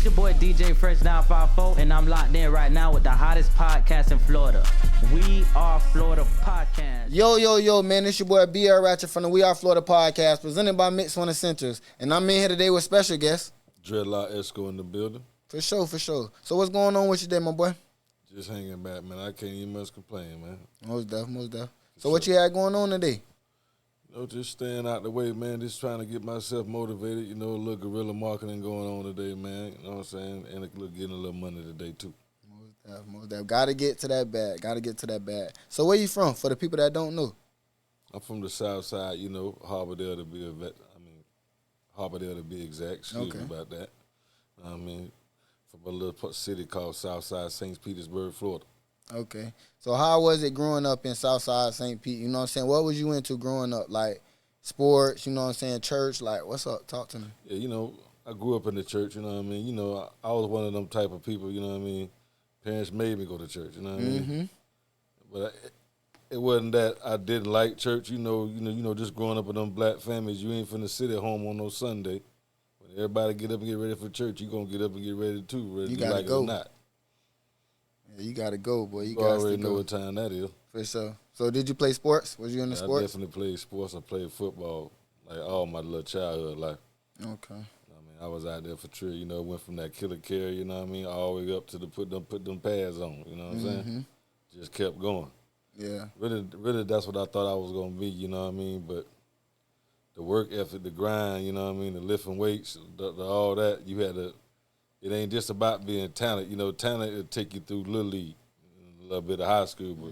your boy DJ Fresh 954, and I'm locked in right now with the hottest podcast in Florida. We Are Florida Podcast. Yo, man, it's your boy BR Ratchet from the We Are Florida Podcast, presented by Mix One Essentials. And I'm in here today with special guest Dredloc Esco in the building. For sure. So what's going on with you today, my boy? Just hanging back, man. I can't even much complain, man. Most deaf. So what you had going on today? Just staying out the way, man. Just trying to get myself motivated. A little guerrilla marketing going on today, man. You know what I'm saying? And getting a little money today, too. Most deaf. Gotta get to that bag. So where you from, for the people that don't know? I'm from the south side, Harbordale to be Harbordale to be exact. Excuse me about that. From a little city called Southside St. Petersburg, Florida. Okay. So how was it growing up in Southside St. Pete? You know what I'm saying? What was you into growing up? Like sports, church? Like, what's up? Talk to me. Yeah, I grew up in the church, I was one of them type of people, Parents made me go to church, But it wasn't that I didn't like church, just growing up in them black families, you ain't finna sit at home on no Sunday. When everybody get up and get ready for church, you gonna get up and get ready too, whether you like it or not. Yeah, you gotta go, boy. You already know what time that is. For sure. So did you play sports? Was you in the sports? I definitely played sports. I played football like all my little childhood life. Okay. I was out there for true, went from that killer carry, all the way up to the put them pads on, you know what I'm saying? Just kept going. Yeah. Really that's what I thought I was gonna be, But the work ethic, the grind, the lifting weights, all that, you had to. It ain't just about being talented. Talent will take you through little league, a little bit of high school, but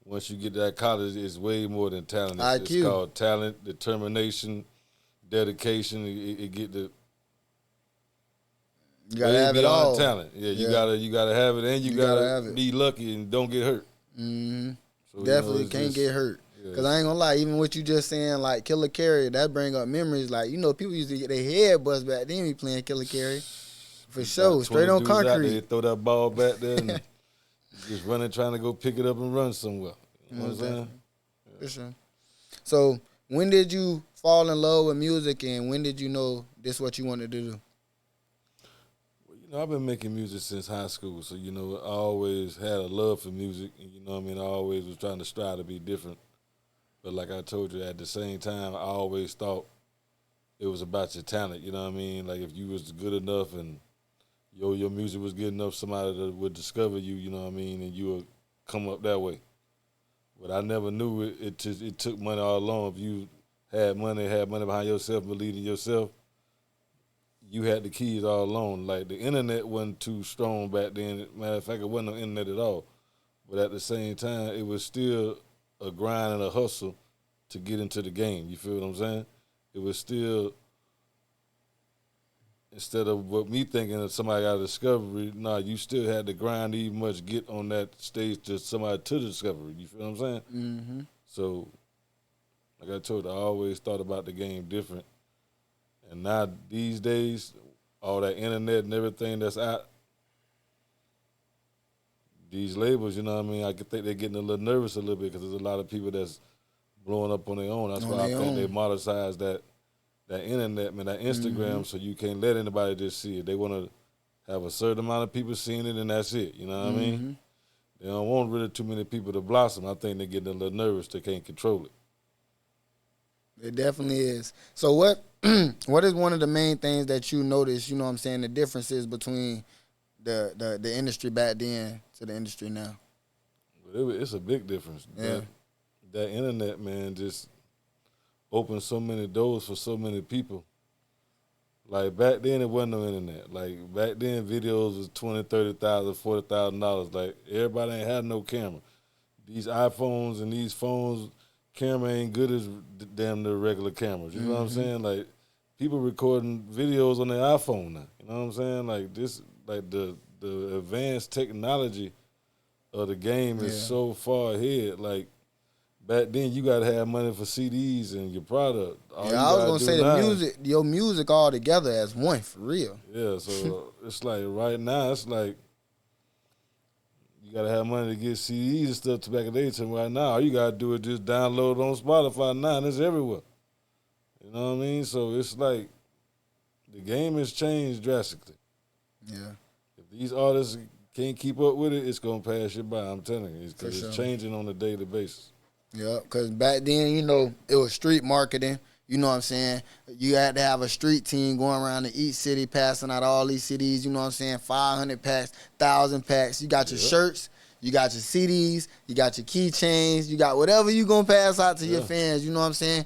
once you get to that college, it's way more than talent. It's called talent, determination, dedication. It get the. You gotta have it all. Talent, yeah. You gotta have it, and you gotta be lucky and don't get hurt. So, definitely can't get hurt. Because I ain't gonna lie, even what you just saying, like killer carry, that bring up memories. Like, people used to get their head bust back then we playing killer carry. For sure, straight on concrete. They throw that ball back there and just running, trying to go pick it up and run somewhere. You know what I'm saying? Yeah. For sure. So, when did you fall in love with music, and when did you know this what you wanted to do? Well, I've been making music since high school, so I always had a love for music, and I always was trying to strive to be different. But like I told you, at the same time, I always thought it was about your talent. Like if you was good enough and your music was good enough, somebody that would discover you, and you would come up that way. But I never knew it took money all along. If you had money behind yourself, believed in yourself, you had the keys all along. Like the internet wasn't too strong back then. Matter of fact, it wasn't no internet at all. But at the same time, it was still a grind and a hustle to get into the game. You feel what I'm saying? It was still, instead of what me thinking that somebody got a discovery, you still had to grind even much get on that stage to somebody to the discovery. You feel what I'm saying? Mm-hmm. So, like I told you, I always thought about the game different. And now, these days, all that internet and everything that's out, these labels, I could think they're getting a little nervous a little bit because there's a lot of people that's blowing up on their own. That's why I think they monetize that internet, man, that Instagram, so you can't let anybody just see it. They want to have a certain amount of people seeing it, and that's it. You know what I mean? They don't want really too many people to blossom. I think they're getting a little nervous. They can't control it. It definitely is. So what is one of the main things that you notice, the differences between the industry back then to the industry now? It's a big difference. Yeah. That internet, man, just opened so many doors for so many people. Like back then, it wasn't no internet. Like back then, videos was $20,000, $30,000, $40,000. Like everybody ain't had no camera. These iPhones and these phones, camera ain't good as damn the regular cameras. You know what I'm saying? Like people recording videos on their iPhone now. You know what I'm saying? Like this, like the advanced technology of the game is so far ahead. Like back then, you gotta have money for CDs and your product. I was gonna say your music all together as one for real. Yeah, so it's like right now, it's like you gotta have money to get CDs and stuff to back in the day. Right now, all you gotta do is just download it on Spotify now, and it's everywhere. You know what I mean? So it's like the game has changed drastically. Yeah. If these artists can't keep up with it, it's gonna pass you by. I'm telling you, because it's changing on a daily basis. Yeah, because back then, it was street marketing. You know what I'm saying? You had to have a street team going around to each city, passing out all these CDs. You know what I'm saying? 500 packs, 1,000 packs. You got your shirts, you got your CDs, you got your keychains, you got whatever you gonna pass out to your fans. You know what I'm saying?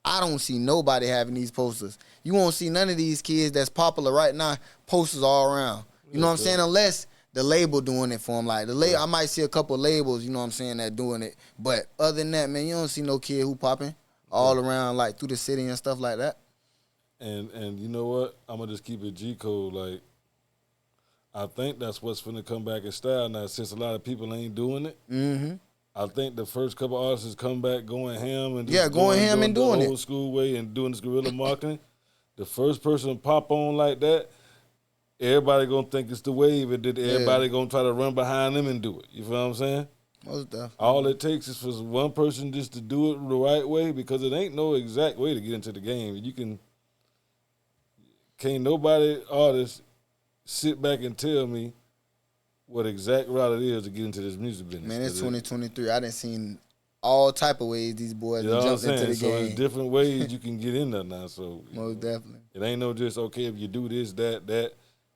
I don't see nobody having these posters. You won't see none of these kids that's popular right now, posters all around. You know what I'm saying? Unless the label doing it for them. Like, I might see a couple labels, you know what I'm saying, that doing it. But other than that, man, you don't see no kid who popping all around, like, through the city and stuff like that. And you know what? I'm going to just keep it G-code. Like, I think that's what's finna come back in style now, since a lot of people ain't doing it. Mm-hmm. I think the first couple artists come back going ham and doing the old school way and doing this guerrilla marketing. The first person to pop on like that, everybody gonna think it's the wave, and then everybody gonna try to run behind them and do it. You feel what I'm saying? Most definitely. All it takes is for one person just to do it the right way, because it ain't no exact way to get into the game. Can't nobody artist sit back and tell me what exact route it is to get into this music business. Man, it's 2023. I done seen all type of ways these boys jump into the so game. there's different ways you can get in there now. So most definitely. It ain't no just, okay, if you do this, that,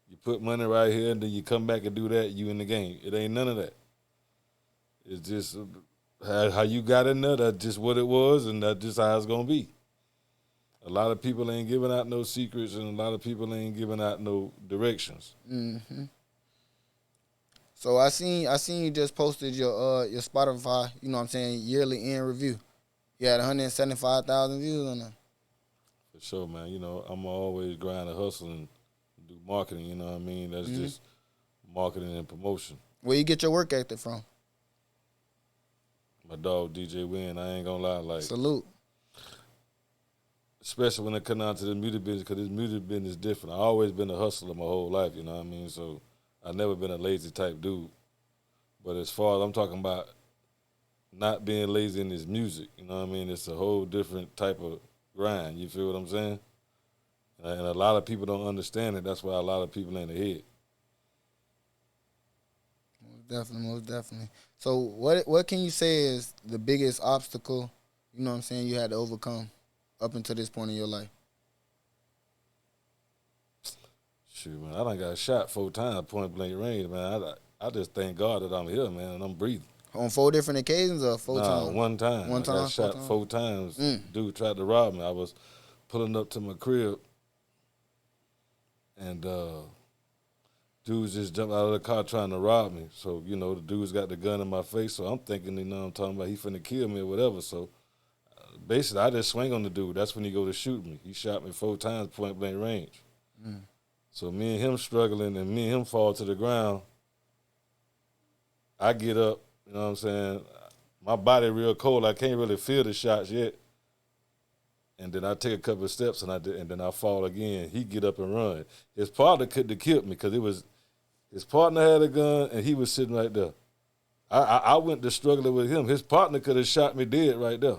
you put money right here, and then you come back and do that, you in the game. It ain't none of that. It's just how you got in there, that's just what it was, and that's just how it's going to be. A lot of people ain't giving out no secrets, and a lot of people ain't giving out no directions. Mm-hmm. So I seen you just posted your Spotify, you know what I'm saying, yearly end review. You had 175,000 views on that. For sure, man. You know, I'm always grind and hustle and do marketing, you know what I mean? That's just marketing and promotion. Where you get your work ethic from? My dog, DJ Win, I ain't gonna lie. Like, salute. Especially when it come down to the music business, because this music business is different. I always been a hustler my whole life, you know what I mean? So I've never been a lazy type dude. But as far as I'm talking about not being lazy in this music, you know what I mean? It's a whole different type of grind, you feel what I'm saying? And a lot of people don't understand it. That's why a lot of people ain't ahead. Most definitely. So what can you say is the biggest obstacle, you know what I'm saying, you had to overcome up until this point in your life? Shoot, man, I done got shot 4 times, point blank range, man. I just thank God that I'm here, man, and I'm breathing. On 4 different occasions or 4 times? One time. I got shot 4 times. Dude tried to rob me. I was pulling up to my crib, and dudes just jumped out of the car trying to rob me. So, you know, the dude's got the gun in my face, so I'm thinking, you know, I'm talking about he finna kill me or whatever. So basically, I just swing on the dude. That's when he go to shoot me. He shot me 4 times, point blank range. So me and him struggling, and me and him fall to the ground. I get up, you know what I'm saying? My body real cold. I can't really feel the shots yet. And then I take a couple of steps, and then I fall again. He get up and run. His partner couldn't have killed me, because his partner had a gun, and he was sitting right there. I went to struggling with him. His partner could have shot me dead right there.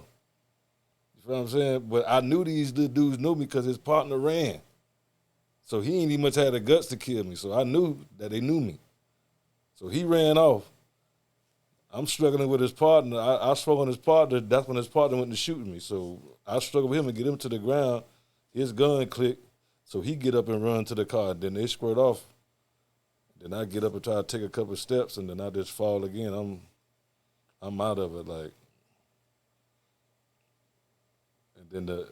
You know what I'm saying? But I knew these little dudes knew me because his partner ran. So he ain't even much had the guts to kill me. So I knew that they knew me. So he ran off. I'm struggling with his partner. I struggled with his partner. That's when his partner went to shooting me. So I struggled with him and get him to the ground. His gun clicked. So he get up and run to the car. Then they squirt off. Then I get up and try to take a couple of steps, and then I just fall again. I'm out of it, like. And then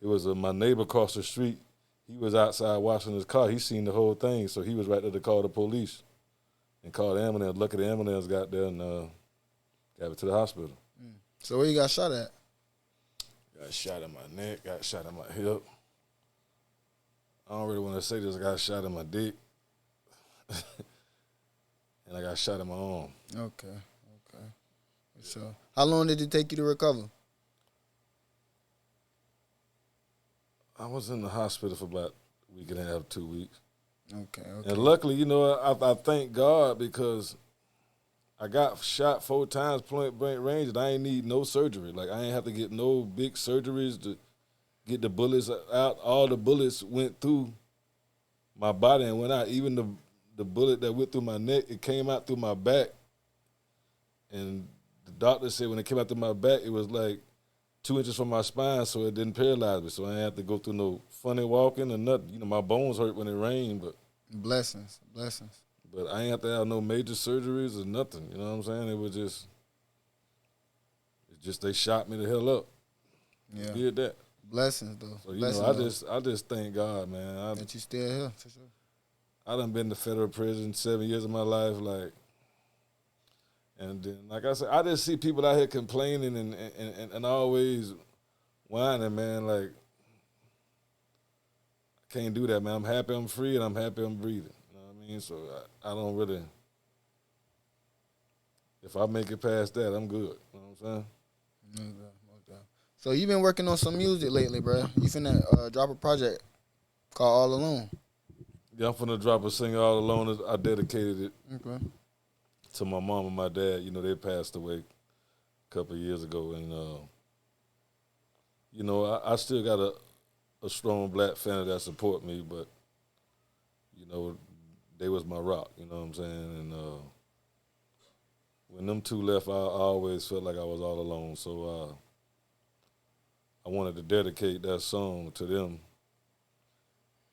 it was my neighbor across the street. He was outside washing his car. He seen the whole thing, so he was right there to call the police and call the ambulance. Luckily, the ambulance got there and got it to the hospital. So where you got shot at? Got shot in my neck, got shot in my hip. I don't really want to say this. I got shot in my dick. And I got shot in my arm. Okay. So how long did it take you to recover? I was in the hospital for about a week and a half, 2 weeks. Okay. And luckily, you know, I thank God, because I got shot 4 times, point blank range, and I ain't need no surgery. Like, I ain't have to get no big surgeries to get the bullets out. All the bullets went through my body and went out. Even the bullet that went through my neck, it came out through my back. And the doctor said when it came out through my back, it was like 2 inches from my spine, so it didn't paralyze me. So I didn't have to go through no funny walking or nothing. You know, my bones hurt when it rained, but blessings. But I ain't have to have no major surgeries or nothing. You know what I'm saying? It just they shot me the hell up. Yeah, did that. Blessings though. So I just thank God, man. That you still here for sure. I done been to federal prison 7 years of my life, and then like I said, I just see people out here complaining and always whining, man. Like I can't do that, man. I'm happy I'm free and I'm happy I'm breathing. You know what I mean? So I don't really. If I make it past that, I'm good. You know what I'm saying? So you been working on some music lately, bro. You finna drop a project called All Alone. Yeah, I'm finna drop a single All Alone. I dedicated it to my mom and my dad. You know, they passed away a couple of years ago. And, you know, I still got a strong black family that support me, but, you know, they was my rock, you know what I'm saying? And when them two left, I always felt like I was all alone. So I wanted to dedicate that song to them.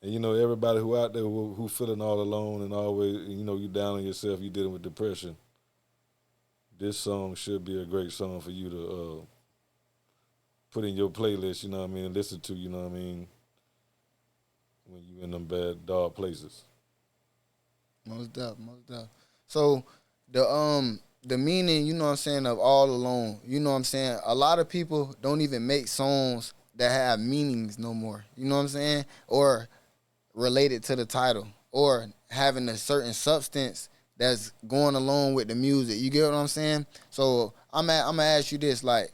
And, you know, everybody who out there who feeling all alone and always, you know, you down on yourself, you dealing with depression, this song should be a great song for you to put in your playlist, you know what I mean, and listen to, you know what I mean, when you in them bad, dark places. Most definitely. So the meaning, you know what I'm saying, of All Alone, you know what I'm saying, a lot of people don't even make songs that have meanings no more, you know what I'm saying, or related to the title, or having a certain substance that's going along with the music, you get what I'm saying? So I'm gonna ask you this, like,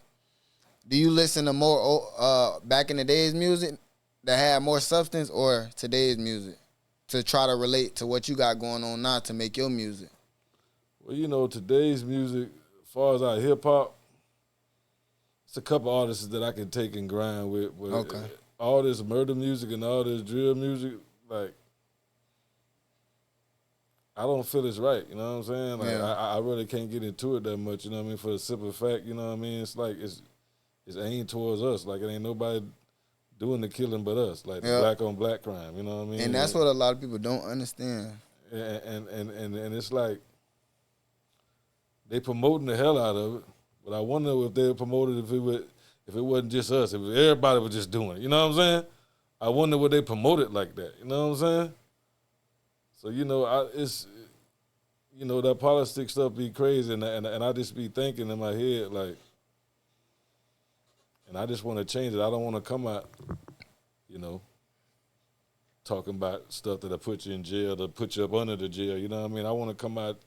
do you listen to more back in the days music that had more substance, or today's music to try to relate to what you got going on now to make your music? Well, you know, today's music, as far as our hip-hop, it's a couple artists that I can take and grind with. Okay. All this murder music and all this drill music, like, I don't feel it's right, you know what I'm saying? Like, yeah. I really can't get into it that much, you know what I mean, for the simple fact, you know what I mean? It's like, it's aimed towards us. Like, it ain't nobody doing the killing but us, like the black-on-black crime, you know what I mean? And that's what a lot of people don't understand. And it's like, they promoting the hell out of it, but I wonder if they promoted if it wasn't just us, if everybody was just doing it. You know what I'm saying? I wonder would they promote it like that. You know what I'm saying? So you know, it's you know, that politics stuff be crazy, and I just be thinking in my head like, and I just want to change it. I don't want to come out, you know, talking about stuff that'll put you in jail, to put you up under the jail. You know what I mean? I want to come out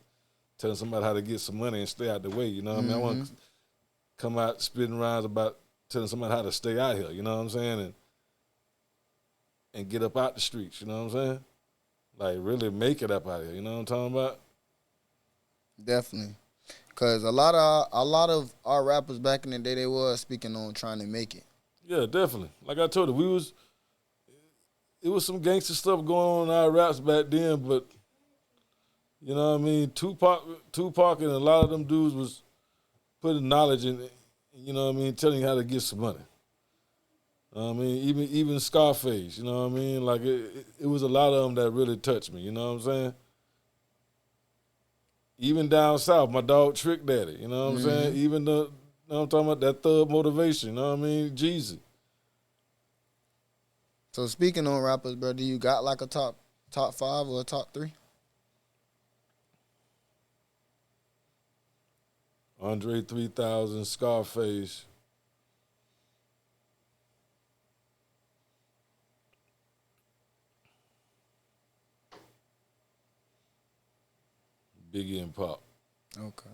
telling somebody how to get some money and stay out the way, you know what I mean? I want to come out spitting rhymes about telling somebody how to stay out here, you know what I'm saying? And get up out the streets, you know what I'm saying? Like, really make it up out here, you know what I'm talking about? Definitely. Because a lot of our rappers back in the day, they was speaking on trying to make it. Yeah, definitely. Like I told you, it was some gangster stuff going on in our raps back then, but you know what I mean? Tupac and a lot of them dudes was putting knowledge in, you know what I mean, telling you how to get some money. You know what I mean? Even Scarface, you know what I mean? Like, it was a lot of them that really touched me, you know what I'm saying? Even down south, my dog Trick Daddy, you know what I'm saying? Even you know what I'm talking about, that Thug Motivation, you know what I mean? Jeezy. So speaking on rappers, bro, do you got like a top 5 or a top 3? Andre 3000, Scarface. Biggie and Pop. Okay.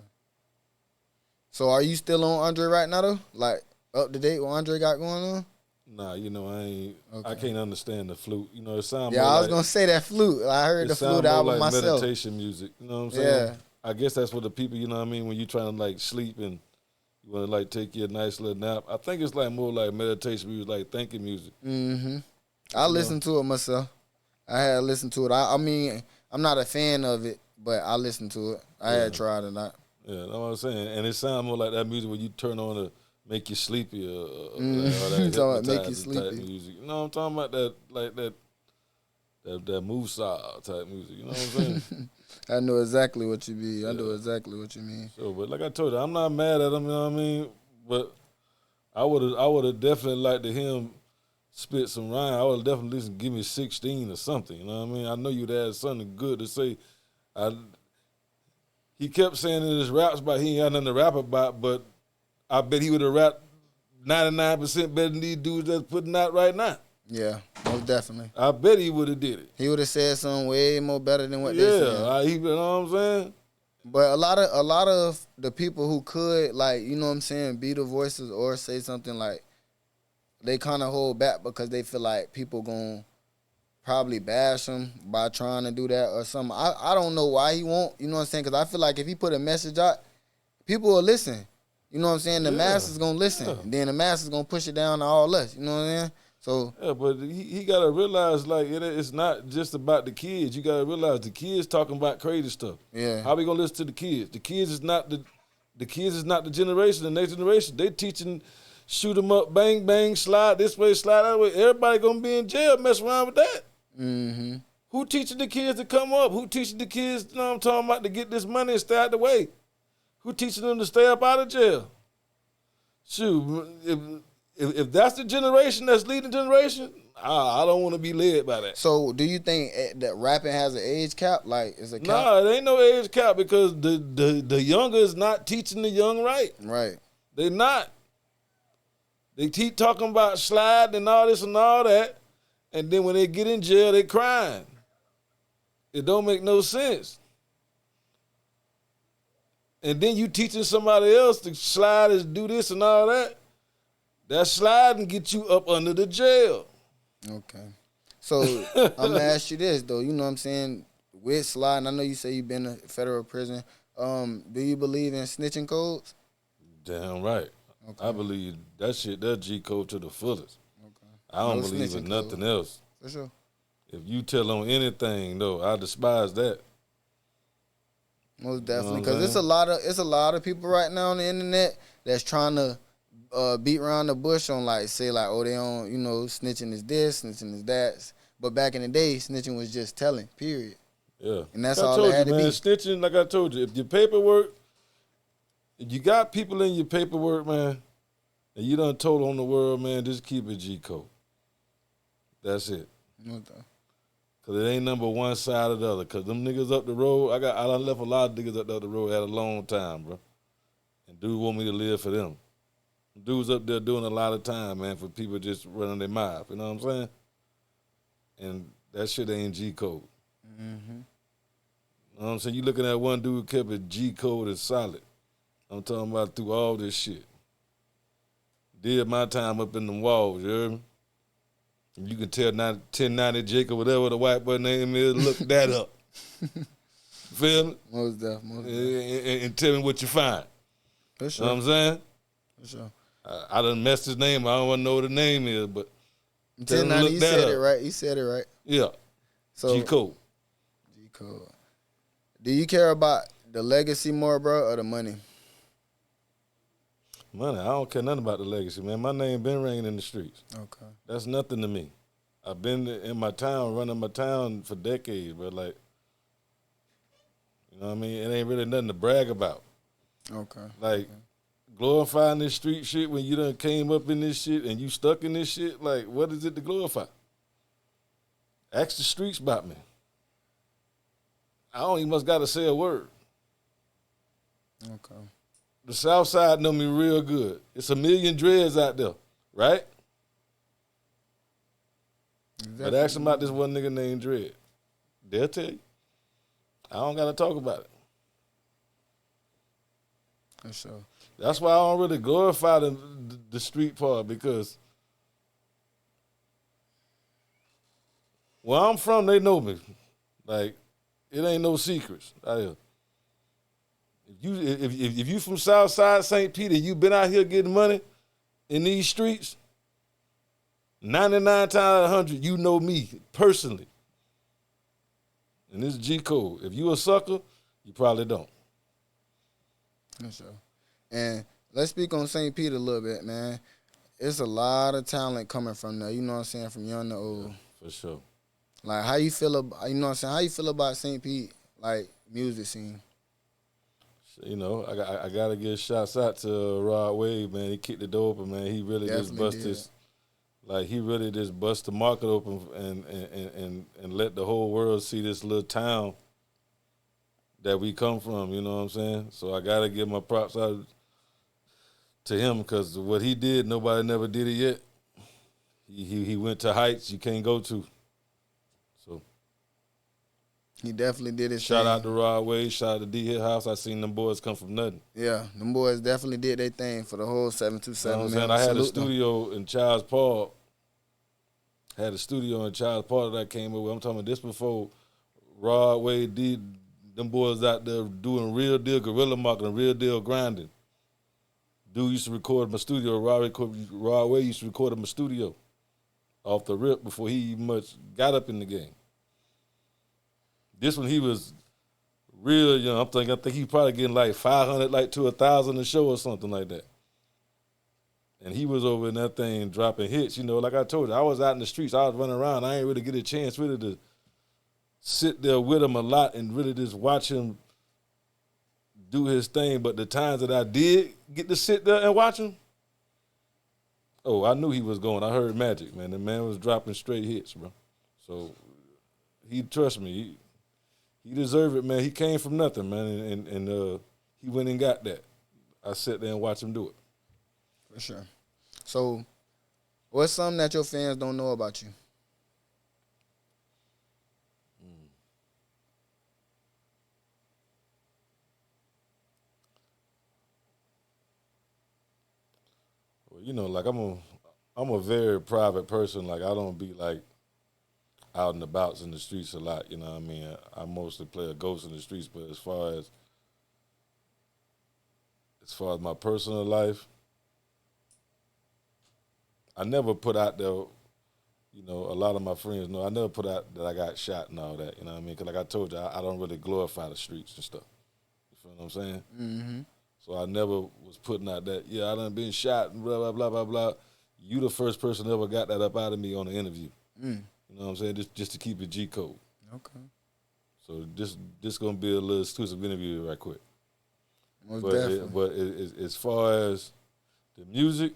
So are you still on Andre right now though? Like up to date what Andre got going on? Nah, you know, I ain't. Okay. I can't understand the flute. You know, it sounds. Yeah, more I was like, gonna say that flute. I heard the flute album like myself. Meditation music. You know what I'm saying? Yeah. I guess that's what the people. You know what I mean? When you trying to like sleep and you want to like take your nice little nap. I think it's like more like meditation music, like thinking music. Mm-hmm. I listen to it myself. I had listened to it. I mean, I'm not a fan of it, but I listened to it. I had tried it out. Yeah, that's what I'm saying. And it sounds more like that music when you turn on to make you sleepy or that make you sleepy. Music. You know what I'm talking about? That like that Musa type music. You know what I'm saying? I know exactly what you mean. I know exactly what you mean. So, but like I told you, I'm not mad at him. You know what I mean? But I would have definitely liked to hear him spit some rhyme. I would have definitely listened. Give me 16 or something. You know what I mean? I know you'd had something good to say. He kept saying in his raps about he ain't had nothing to rap about, but I bet he would have rapped 99% better than these dudes that's putting out right now. Yeah, most definitely. I bet he would have did it. He would have said something way more better than what they said. Yeah, you know what I'm saying? But a lot of the people who could, like, you know what I'm saying, be the voices or say something, like, they kind of hold back because they feel like people going to probably bash him by trying to do that or something. I don't know why he won't, you know what I'm saying, because I feel like if he put a message out, people will listen. You know what I'm saying? The masses going to listen. And then the masses going to push it down to all us. You know what I'm saying? So yeah, but he got to realize, like, it's not just about the kids. You got to realize the kids talking about crazy stuff. Yeah. How we going to listen to the kids? The kids is not the generation, the next generation. They teaching shoot 'em up, bang, bang, slide this way, slide that way. Everybody going to be in jail mess around with that. Mm-hmm. Who teaching the kids to come up? Who teaching the kids, you know what I'm talking about, to get this money and stay out the way? Who teaching them to stay up out of jail? Shoot, if that's the generation that's leading generation, I don't want to be led by that. So do you think that rapping has an age cap? Like, is a cap? Nah, it ain't no age cap because the younger is not teaching the young right. Right. They not. They keep talking about slide and all this and all that, and then when they get in jail, they crying. It don't make no sense. And then you teaching somebody else to slide and do this and all that. That slide and get you up under the jail. Okay. So I'm going to ask you this, though. You know what I'm saying? With sliding, I know you say you've been in federal prison. Do you believe in snitching codes? Damn right. Okay. I believe that shit, that G code to the fullest. Okay. I don't believe in nothing else. For sure. If you tell on anything, though, I despise that. Most definitely, because it's a lot of people right now on the internet that's trying to beat around the bush on, like, say, like, oh, they don't, you know, snitching is this, snitching is that. But back in the day, snitching was just telling, period. Yeah. And that's all it had to be. Snitching, like I told you, if your paperwork, if you got people in your paperwork, man, and you done told on the world, man, just keep it G code. That's it. Okay. Because it ain't number one side or the other. Because them niggas up the road, I done left a lot of niggas up the road at a long time, bro. And dudes want me to live for them. Dudes up there doing a lot of time, man, for people just running their mouth. You know what I'm saying? And that shit ain't G code. Mm-hmm. You know what I'm saying? You looking at one dude who kept it G code and solid. I'm talking about through all this shit. Did my time up in them walls, you heard me? You can tell 1090 Jake or whatever the white boy name is, look that up. Feel me? Most definitely. And tell me what you find. For sure. You know what I'm saying? For sure. I done messed his name. I don't want to know what the name is, but 1090, you said it right. You said it right. Yeah. So, G code. G code. Do you care about the legacy more, bro, or the money? Money. I don't care nothing about the legacy, man. My name been ringing in the streets. Okay. That's nothing to me. I've been in my town, running my town for decades, but like, you know what I mean? It ain't really nothing to brag about. Okay. Like, glorifying this street shit when you done came up in this shit and you stuck in this shit, like, what is it to glorify? Ask the streets about me. I don't even must got to say a word. Okay. The South Side know me real good. It's a million dreads out there, right? Exactly. But ask them about this one nigga named Dread. They'll tell you. I don't got to talk about it. For sure. That's why I don't really glorify the street part, because where I'm from, they know me. Like, it ain't no secrets out here. If you from Southside St. Peter, you been out here getting money in these streets, 99 times out of 100, you know me personally. And this G code. If you a sucker, you probably don't. For sure. And let's speak on St. Pete a little bit, man. It's a lot of talent coming from there. You know what I'm saying? From young to old. Yeah, for sure. Like, how you feel about, you know what I'm saying? How you feel about St. Pete, like, music scene? You know, I gotta give shouts out to Rod Wave, man. He kicked the door open, man. He really just bust his, like he really just bust the market open and let the whole world see this little town that we come from. You know what I'm saying? So I gotta give my props out to him because what he did, nobody never did it yet. He went to heights you can't go to. So. He definitely did his Shout thing. out to Rod Wade, shout out to D Hit House. I seen them boys come from nothing. Yeah, them boys definitely did their thing for the whole 727. You know what I'm saying? I had a studio in Child's Park. Had a studio in Child's Park that I came up with. I'm talking about this before Rod Wade did them boys out there doing real deal guerrilla marketing, real deal grinding. Dude used to record in my studio. Rod Wade used to record in my studio off the rip before he much got up in the game. This one he was real young. I think he probably getting like 500 like to 1,000 a show or something like that. And he was over in that thing dropping hits. You know, like I told you, I was out in the streets. I was running around. I ain't really get a chance really to sit there with him a lot and really just watch him do his thing. But the times that I did get to sit there and watch him, oh, I knew he was going. I heard magic, man. The man was dropping straight hits, bro. So he trust me. He deserved it, man. He came from nothing, man, and he went and got that. I sat there and watched him do it. For sure. So, what's something that your fans don't know about you? Well, you know, like I'm a very private person. Like I don't be like out and about in the streets a lot, you know what I mean? I mostly play a ghost in the streets, but as far as my personal life, I never put out there, you know, a lot of my friends know, I never put out that I got shot and all that, you know what I mean? Because like I told you, I don't really glorify the streets and stuff. You feel what I'm saying? Mm-hmm. So I never was putting out that, yeah, I done been shot and blah, blah, blah, blah, blah. You the first person that ever got that up out of me on the interview. Mm. You know what I'm saying? Just to keep it G code. Okay. So this gonna be a little exclusive interview right quick. Most but definitely. As far as the music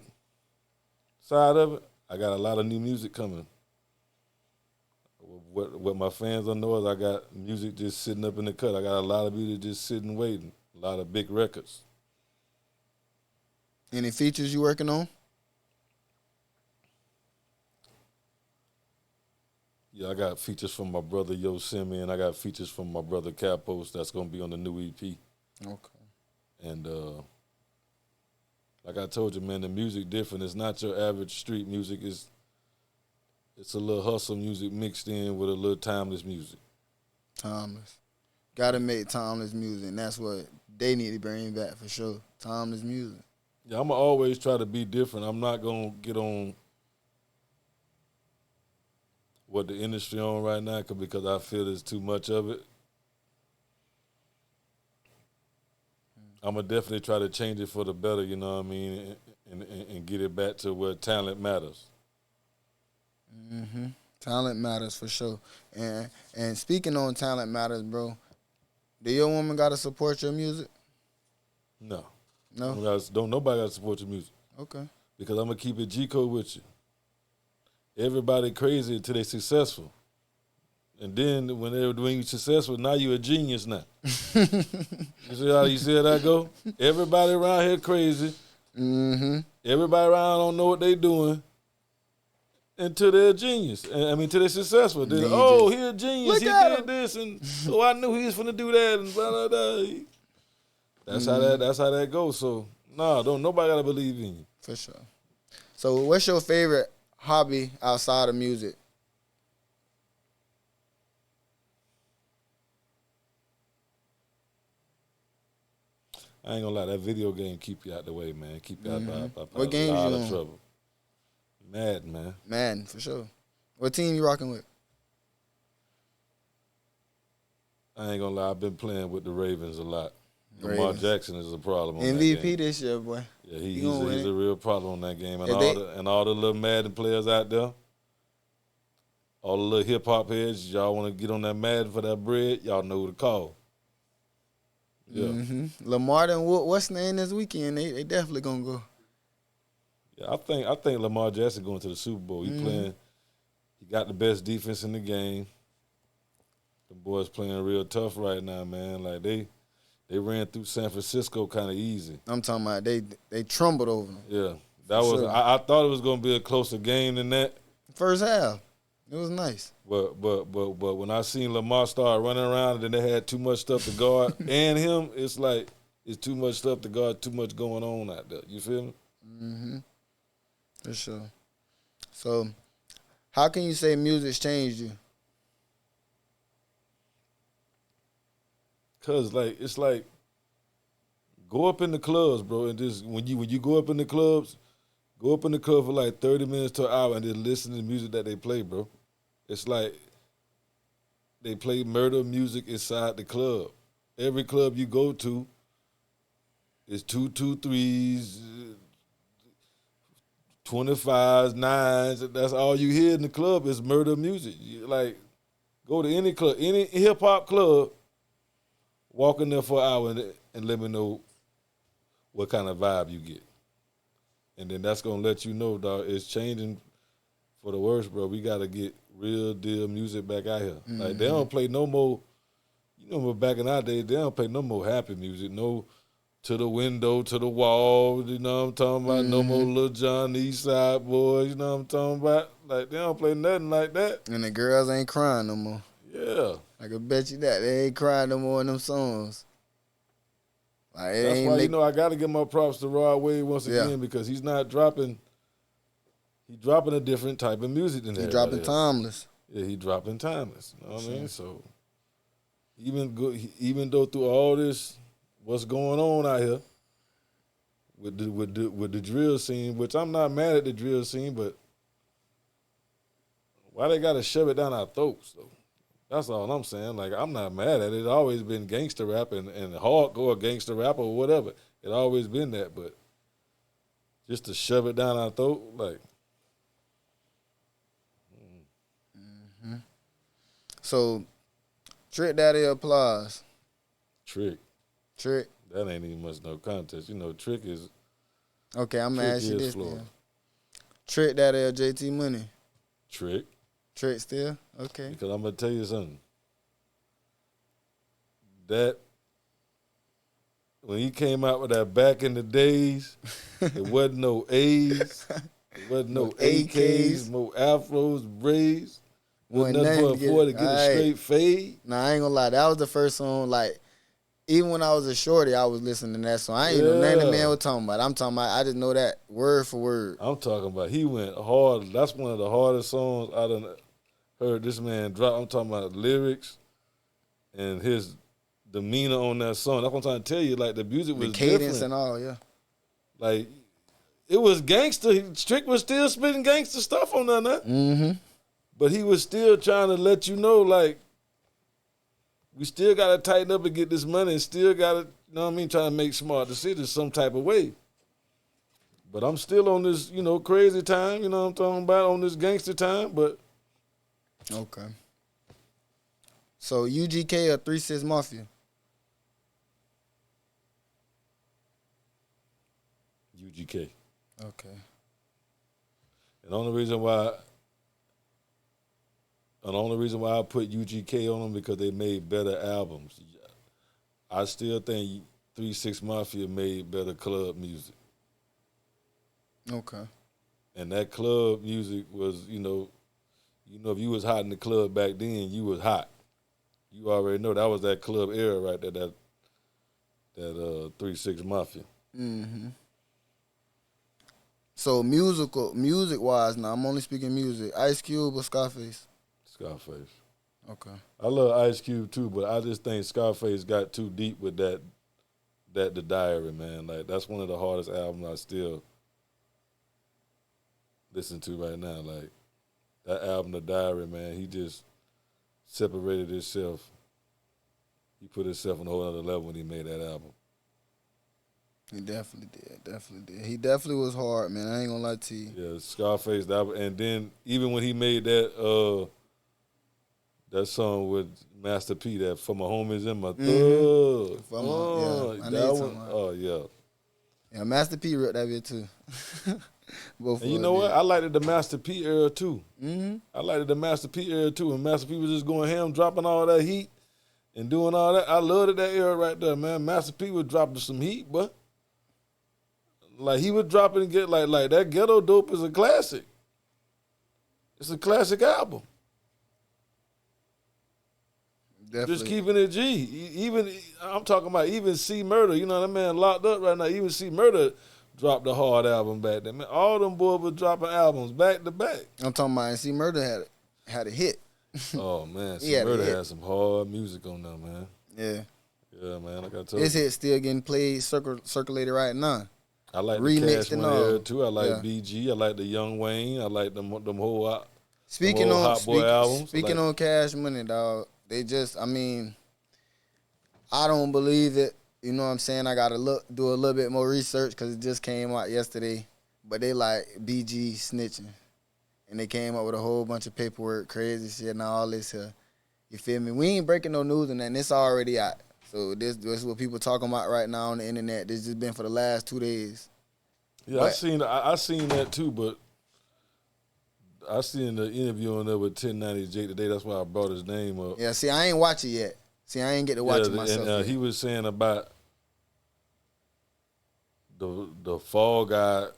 side of it, I got a lot of new music coming. What my fans don't know is I got music just sitting up in the cut. I got a lot of music just sitting waiting. A lot of big records. Any features you working on? Yeah, I got features from my brother Yosemite, and I got features from my brother Capos that's gonna be on the new EP. Okay. And like I told you, man, the music different. It's not your average street music. It's a little hustle music mixed in with a little timeless music. Timeless. Gotta make timeless music, and that's what they need to bring back for sure. Timeless music. Yeah, I'm gonna always try to be different. I'm not gonna get on what the industry on right now because I feel there's too much of it. I'm gonna definitely try to change it for the better, you know what I mean, and get it back to where talent matters. Mm-hmm. Talent matters for sure. And speaking on talent matters, bro, do your woman gotta support your music? No. No? Don't nobody gotta support your music. Okay. Because I'm gonna keep it G-code with you. Everybody crazy until they successful. And then when you're successful, now you're a genius now. You see how you see how that go? Everybody around here crazy. Mm-hmm. Everybody around don't know what they doing until they're a genius. I mean, until they're successful. They're, he a genius. He did this, and I knew he was finna do that, and blah, blah, blah. That's how that goes. So, don't nobody gotta believe in you. For sure. So, what's your favorite hobby outside of music? I ain't gonna lie, that video game keep you out the way, man. Keep you out What games a lot you of on? trouble. Madden, man. Madden, for sure. What team you rocking with? I ain't gonna lie, I've been playing with the Ravens a lot. Lamar Ravens. Jackson is a problem on that MVP game. this year, boy. Yeah, he's a real problem on that game. And If all the little Madden players out there, all the little hip-hop heads, y'all want to get on that Madden for that bread, y'all know who to call. Yeah. Mm-hmm. Lamar and what's the name this weekend? They definitely going to go. Yeah, I think Lamar Jackson going to the Super Bowl. He playing. He got the best defense in the game. The boys playing real tough right now, man. Like they ran through San Francisco kind of easy. I'm talking about they trembled over them. Yeah, I thought it was going to be a closer game than that. First half, it was nice. But when I seen Lamar start running around and then they had too much stuff to guard and him, it's like it's too much stuff to guard, too much going on out there. You feel me? Mm-hmm. For sure. So, how can you say music's changed you? Cause it's like go up in the clubs, bro, and just when you go up in the clubs, go up in the club for like 30 minutes to an hour and just listen to the music that they play, bro. It's like they play murder music inside the club. Every club you go to is 223s, 25s, 9s. That's all you hear in the club is murder music. Like, go to any club, any hip hop club, walk in there for an hour and let me know what kind of vibe you get. And then that's gonna let you know, dog, it's changing for the worse, bro. We gotta get real deal music back out here. Mm-hmm. Like they don't play no more. You know, back in our day, they don't play no more happy music. No, to the window, to the wall. You know what I'm talking about? Mm-hmm. No more Lil Jon, East Side Boys. You know what I'm talking about? Like they don't play nothing like that. And the girls ain't crying no more. Yeah, I can bet you that they ain't crying no more in them songs. Like, that's why I gotta give my props to Rod Wave once again because he's not dropping. He's dropping a different type of music than that. He's dropping timeless. Yeah, he dropping timeless. You know what I mean? So even though through all this, what's going on out here with the drill scene, which I'm not mad at the drill scene, but why they gotta shove it down our throats though? That's all I'm saying. Like, I'm not mad at it. It's always been gangster rap and hardcore gangster rap or whatever. It always been that, but just to shove it down our throat, like. Mm-hmm. So, Trick Daddy applause. Trick. That ain't even much no contest. You know, Trick is. Okay, I'm going to ask you this then. Trick Daddy or JT Money? Trick. Trick still? Okay. Because I'm going to tell you something. That, when he came out with that back in the days, it wasn't no A's, it wasn't no AKs, no afros, braids. Wasn't nothing for a boy to get a straight fade. Nah, I ain't gonna lie. That was the first song, like, even when I was a shorty, I was listening to that song. I ain't know nothing the man was talking about. I'm talking about, I just know that word for word. I'm talking about, he went hard. That's one of the hardest songs I done heard this man drop. I'm talking about lyrics and his demeanor on that song. That's what I'm trying to tell you. Like, the music was different. The cadence and all, yeah. Like, it was gangster. Trick was still spitting gangster stuff on that. Mm-hmm. But he was still trying to let you know, like, we still got to tighten up and get this money and still got to, you know what I mean, trying to make smart decisions some type of way. But I'm still on this, you know, crazy time, you know what I'm talking about, on this gangster time, but. Okay. So, UGK or 3 6 Mafia? UGK. Okay. And the only reason why I put UGK on them because they made better albums. I still think 3 6 Mafia made better club music. Okay. And that club music was, you know, if you was hot in the club back then, you was hot. You already know that was that club era right there, that 3 6 Mafia. Mm-hmm. So music-wise now, I'm only speaking music. Ice Cube or Scarface? Scarface. Okay. I love Ice Cube too, but I just think Scarface got too deep with that The Diary, man. Like, that's one of the hardest albums I still listen to right now. Like, that album, The Diary, man, he just separated himself he put himself on a whole other level when he made that album. He definitely did. He definitely was hard, man. I ain't gonna lie to you. Yeah, Scarface, and then even when he made that that song with Master P, that For My Homies and My Thug. I need that one. Oh, yeah. Yeah, Master P wrote that bit too. And you know what? I liked the Master P era too. Mm-hmm. I liked the Master P era too. And Master P was just going ham, dropping all that heat and doing all that. I loved that era right there, man. Master P was dropping some heat, but like he was dropping and get like that Ghetto Dope is a classic. It's a classic album. Definitely. Just keeping it G. Even I'm talking about even C Murder. You know that man locked up right now. Even C Murder dropped a hard album back then. Man, all them boys were dropping albums back to back. I'm talking about C Murder had a hit. Oh man, C Murder had some hard music on there, man. Yeah. Yeah, man. Like I told you, his hit still getting played, circulated right now. I like the Remixed Cash and Money all. era too. I like BG. I like the Young Wayne. I like them whole Speaking them on Hot Boy albums. Speaking on Cash Money, dog. They just, I mean, I don't believe it. You know what I'm saying? I gotta do a little bit more research because it just came out yesterday. But they like BG snitching, and they came up with a whole bunch of paperwork, crazy shit, and all this here. You feel me? We ain't breaking no news, and it's already out. So this is what people talking about right now on the internet. This just been for the last 2 days. Yeah, I seen that too, but I seen the interview on there with 1090 Jake today. That's why I brought his name up. Yeah, see, I ain't watch it yet. See, I ain't get to watch it myself. And yet. he was saying about the Fall Guy,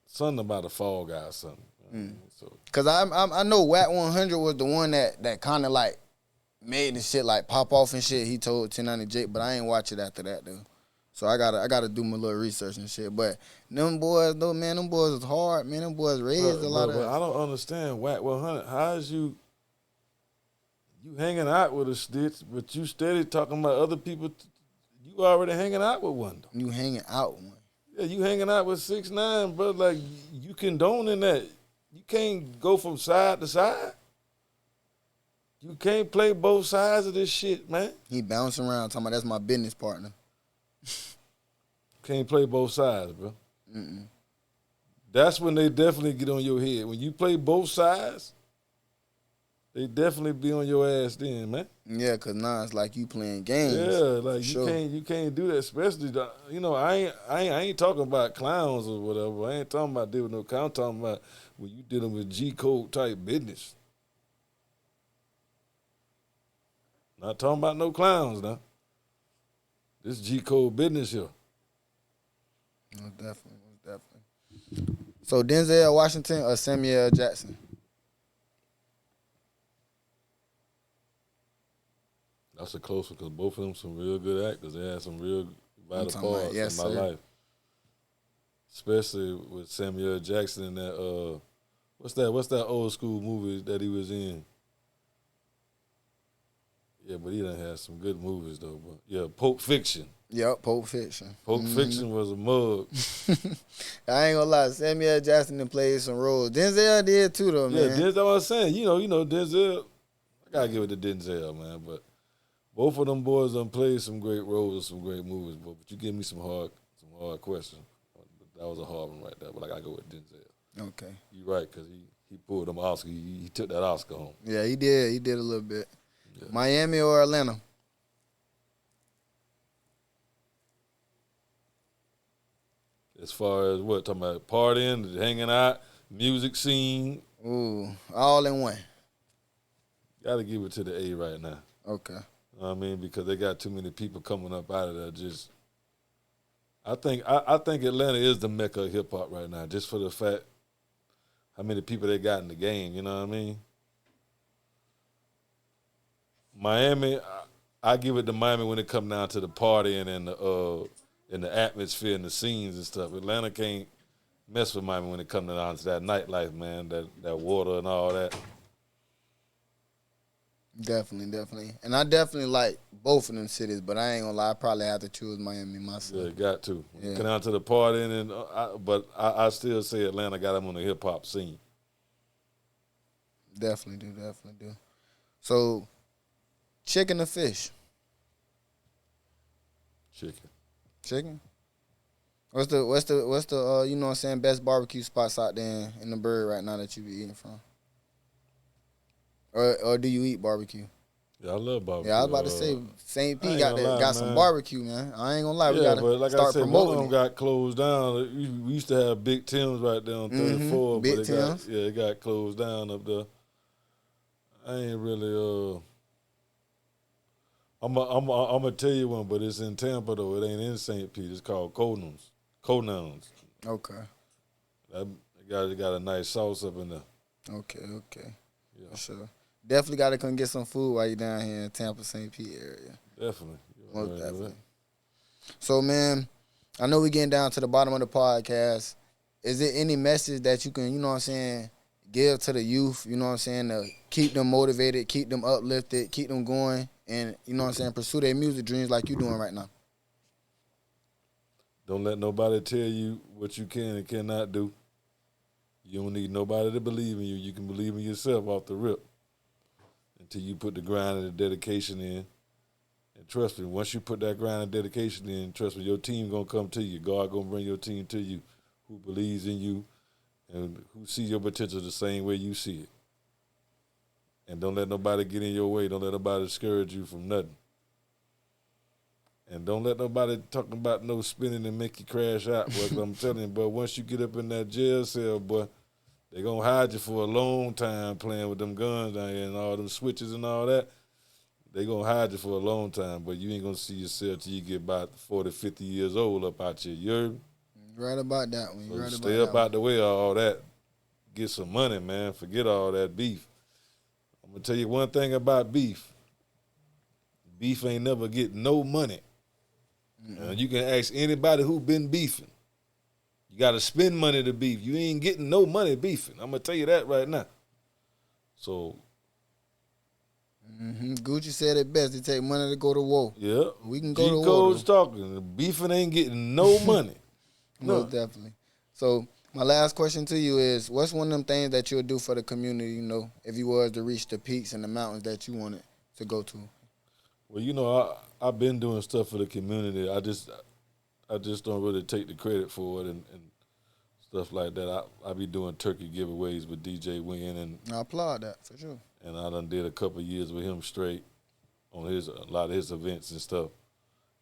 something about the Fall Guy or something. So, Cause I know Wack 100 was the one that kind of like made the shit like pop off and shit. He told 1090 Jake, but I ain't watch it after that though. So I gotta do my little research and shit. But them boys though, man, them boys is hard, man. Them boys raised a lot of. I don't understand Wack 100. How is you hanging out with a Stitch, but you steady talking about other people? You already hanging out with one. Though. You hanging out with one. Yeah, you hanging out with 6ix9ine, bro. Like you condoning that. You can't go from side to side. You can't play both sides of this shit, man. He bouncing around talking about that's my business partner. Can't play both sides, bro. Mm-mm. That's when they definitely get on your head. When you play both sides, they definitely be on your ass then, man. Yeah, cause now it's like you playing games. Yeah, like you can't do that. Especially, you know, I ain't talking about clowns or whatever. I ain't talking about dealing with no clown. I'm talking about when you dealing with G code type business. Not talking about no clowns now. This G code business here. Most definitely. So Denzel Washington or Samuel Jackson? That's a close one because both of them some real good actors. They had some real vital parts in my life. Especially with Samuel Jackson in that what's that old school movie that he was in? Yeah, but he done had some good movies though. But yeah, Pulp Fiction. Yep, Pulp Fiction. Pulp Fiction was a mug. I ain't gonna lie, Samuel Jackson done played some roles. Denzel did too though, man. Yeah, Denzel, I was saying, you know, Denzel, I gotta give it to Denzel, man. But both of them boys done played some great roles and some great movies, but you give me some hard questions. That was a hard one right there, but I gotta go with Denzel. Okay. You're right, because he pulled them Oscar. He took that Oscar home. Yeah, he did. He did a little bit. Yeah. Miami or Atlanta? As far as what, talking about partying, hanging out, music scene. Ooh, all in one. Gotta give it to the A right now. Okay. You know what I mean? Because they got too many people coming up out of there. Just, I think Atlanta is the mecca of hip hop right now, just for the fact how many people they got in the game. You know what I mean? Miami, I give it to Miami when it comes down to the partying and the atmosphere and the scenes and stuff. Atlanta can't mess with Miami when it comes down to that nightlife, man, that water and all that. Definitely. And I definitely like both of them cities, but I ain't gonna lie, I probably have to choose Miami myself. Yeah, got to. Yeah. Come down to the partying, but I still say Atlanta got them on the hip hop scene. Definitely do. So, chicken or fish? Chicken? What's the you know what I'm saying, best barbecue spots out there in the Bird right now that you be eating from? Or do you eat barbecue? Yeah, I love barbecue. Yeah, I was about to say St. P got some barbecue, man. I ain't gonna lie, we gotta but like start I said, promoting one of them got closed down. We used to have Big Tim's right there on 34, Big but Tim's. it got closed down up there. I ain't really I'm gonna tell you one, but it's in Tampa though. It ain't in St. Pete. It's called Conan's. Okay. That got a nice sauce up in there. Okay. Yeah. For sure. Definitely got to come get some food while you're down here in Tampa, St. Pete area. Definitely. Most definitely. So, man, I know we're getting down to the bottom of the podcast. Is there any message that you can, you know what I'm saying, give to the youth, you know what I'm saying, to keep them motivated, keep them uplifted, keep them going, and, you know what I'm saying, pursue their music dreams like you're doing right now? Don't let nobody tell you what you can and cannot do. You don't need nobody to believe in you. You can believe in yourself off the rip until you put the grind and the dedication in. And trust me, once you put that grind and dedication in, trust me, your team going to come to you. God going to bring your team to you who believes in you and who see your potential the same way you see it. And don't let nobody get in your way. Don't let nobody discourage you from nothing. And don't let nobody talking about no spinning and make you crash out, boy. 'Cause I'm telling you, boy, once you get up in that jail cell, boy, they going to hide you for a long time playing with them guns down here and all them switches and all that. They going to hide you for a long time, but you ain't going to see yourself till you get about 40, 50 years old up out here. You heard me? Right about that one. So right stay about up that out the way of all that. Get some money, man. Forget all that beef. I'm going to tell you one thing about beef. Beef ain't never get no money. You can ask anybody who been beefing. You got to spend money to beef. You ain't getting no money beefing. I'm going to tell you that right now. So. Gucci said it best. It take money to go to war. Yeah. We can go to war. G-Code's talking. Beefing ain't getting no money. Most definitely. So my last question to you is, what's one of them things that you'll do for the community, you know, if you was to reach the peaks and the mountains that you wanted to go to? Well, you know, I've been doing stuff for the community. I just don't really take the credit for it and stuff like that. I be doing turkey giveaways with DJ Win, and I applaud that for sure. And I done did a couple of years with him straight on a lot of his events and stuff.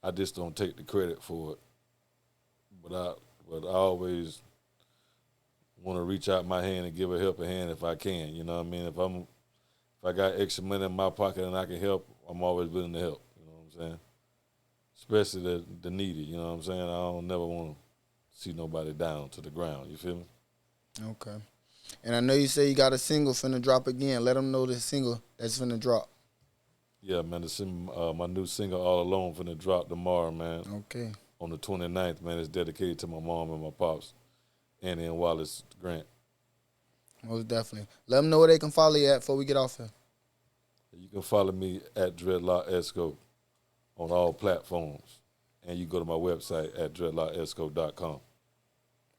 I just don't take the credit for it. But I always want to reach out my hand and give a helping hand if I can. You know what I mean? If I got extra money in my pocket and I can help, I'm always willing to help. You know what I'm saying? Especially the needy. You know what I'm saying? I don't never want to see nobody down to the ground. You feel me? Okay. And I know you say you got a single finna drop again. Let them know the single that's finna drop. Yeah, man. My new single, All Alone, finna drop tomorrow, man. Okay. On the 29th, man. It's dedicated to my mom and my pops, Annie and Wallace Grant. Most definitely. Let them know where they can follow you at before we get off here. You can follow me at Dredloc Esco on all platforms. And you go to my website at dredlocesco.com.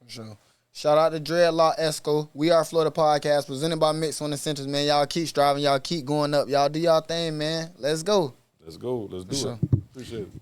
For sure. Shout out to Dredloc Esco. We Are Florida Podcast, presented by Mix on the Centers, man. Y'all keep striving. Y'all keep going up. Y'all do y'all thing, man. Let's go. Let's go. Let's do it. Appreciate it.